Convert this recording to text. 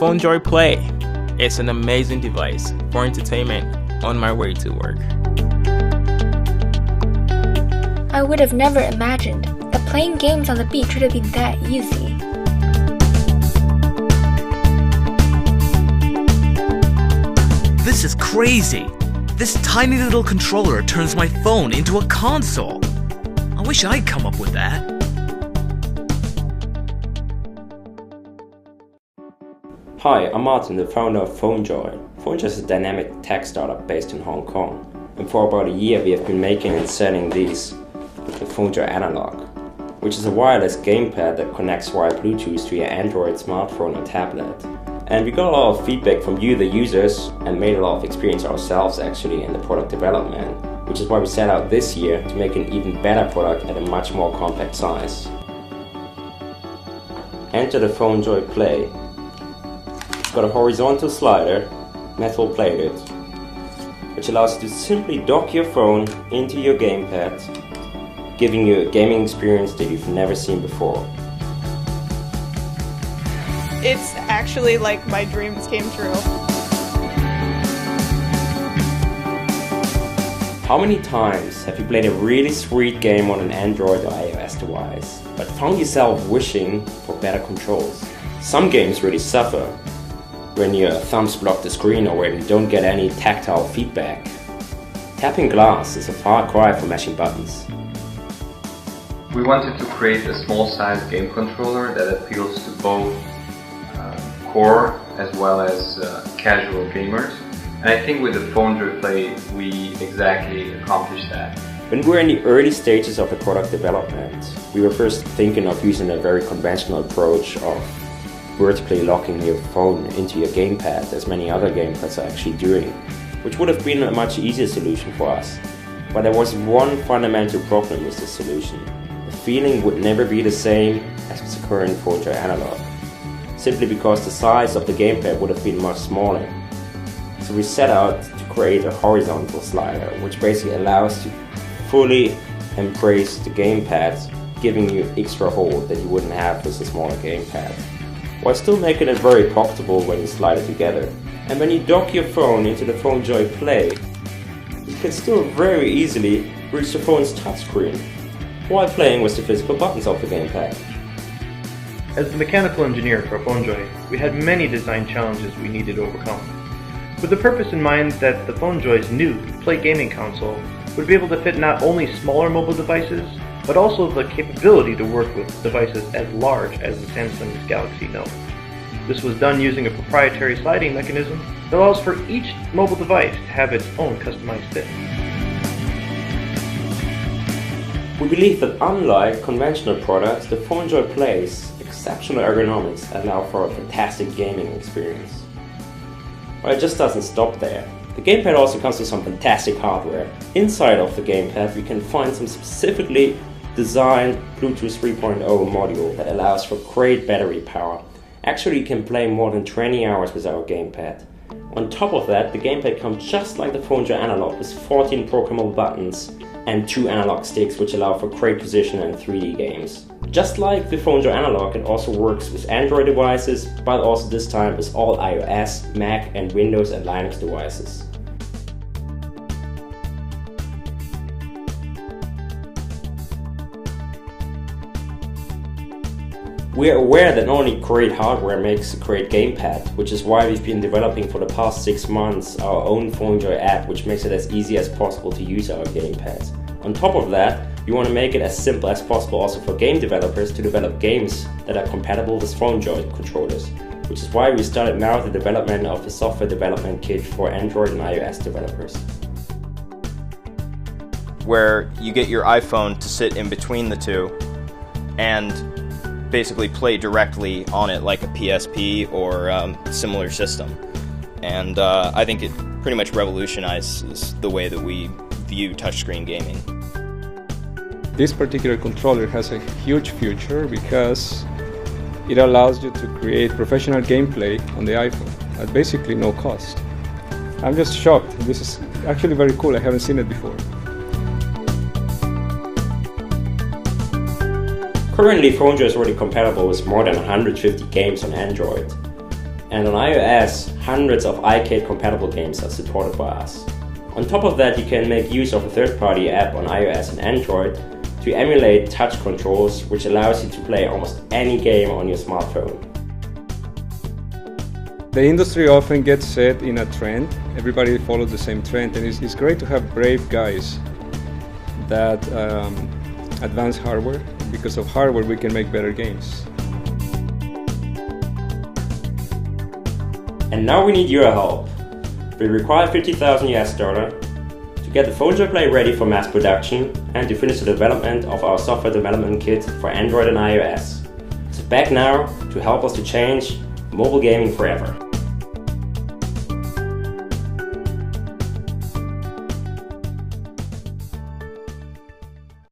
PhoneJoy Play. It's an amazing device for entertainment on my way to work. I would have never imagined that playing games on the beach would have been that easy. This is crazy! This tiny little controller turns my phone into a console! I wish I'd come up with that. Hi, I'm Martin, the founder of PhoneJoy. PhoneJoy is a dynamic tech startup based in Hong Kong. And for about a year we have been making and selling these, the PhoneJoy Analog, which is a wireless gamepad that connects via Bluetooth to your Android smartphone or tablet. And we got a lot of feedback from you, the users, and made a lot of experience ourselves actually in the product development, which is why we set out this year to make an even better product at a much more compact size. Enter the PhoneJoy Play. It's got a horizontal slider, metal plated, which allows you to simply dock your phone into your gamepad, giving you a gaming experience that you've never seen before. It's actually like my dreams came true. How many times have you played a really sweet game on an Android or iOS device, but found yourself wishing for better controls? Some games really suffer when your thumbs block the screen or when you don't get any tactile feedback. Tapping glass is a far cry from mashing buttons. We wanted to create a small-sized game controller that appeals to both core as well as casual gamers, and I think with the PhoneJoy Play we exactly accomplished that. When we were in the early stages of the product development, we were first thinking of using a very conventional approach of vertically locking your phone into your gamepad, as many other gamepads are actually doing, which would have been a much easier solution for us. But there was one fundamental problem with this solution. The feeling would never be the same as with the current PhoneJoy Analog, simply because the size of the gamepad would have been much smaller. So we set out to create a horizontal slider, which basically allows you to fully embrace the gamepad, giving you extra hold that you wouldn't have with a smaller gamepad, while still making it very pocketable when you slide it together. And when you dock your phone into the PhoneJoy Play, you can still very easily reach the phone's touchscreen while playing with the physical buttons of the gamepad. As the mechanical engineer for PhoneJoy, we had many design challenges we needed to overcome, with the purpose in mind that the PhoneJoy's new Play gaming console would be able to fit not only smaller mobile devices, but also the capability to work with devices as large as the Samsung's Galaxy Note. This was done using a proprietary sliding mechanism that allows for each mobile device to have its own customized fit. We believe that unlike conventional products, the PhoneJoy Play's exceptional ergonomics allow for a fantastic gaming experience. But it just doesn't stop there. The gamepad also comes with some fantastic hardware. Inside of the gamepad we can find some specifically designed Bluetooth 3.0 module that allows for great battery power. Actually you can play more than 20 hours with our gamepad. On top of that, the gamepad comes just like the PhoneJoy Analog with 14 programmable buttons and 2 analog sticks which allow for great position and 3D games. Just like the PhoneJoy Analog, it also works with Android devices, but also this time with all iOS, Mac and Windows and Linux devices. We are aware that not only great hardware makes a great gamepad, which is why we've been developing for the past 6 months our own PhoneJoy app, which makes it as easy as possible to use our gamepads. On top of that, we want to make it as simple as possible also for game developers to develop games that are compatible with PhoneJoy controllers, which is why we started now the development of the software development kit for Android and iOS developers. Where you get your iPhone to sit in between the two and basically play directly on it like a PSP or similar system. And I think it pretty much revolutionizes the way that we view touchscreen gaming. This particular controller has a huge future because it allows you to create professional gameplay on the iPhone at basically no cost. I'm just shocked. This is actually very cool. I haven't seen it before. Currently, PhoneJoy is already compatible with more than 150 games on Android. And on iOS, hundreds of iCade-compatible games are supported by us. On top of that, you can make use of a third-party app on iOS and Android to emulate touch controls, which allows you to play almost any game on your smartphone. The industry often gets set in a trend. Everybody follows the same trend, and it's great to have brave guys that advance hardware. Because of hardware, we can make better games. And now we need your help. We require $50,000 to get the PhoneJoy Play ready for mass production and to finish the development of our software development kit for Android and iOS. So back now to help us to change mobile gaming forever.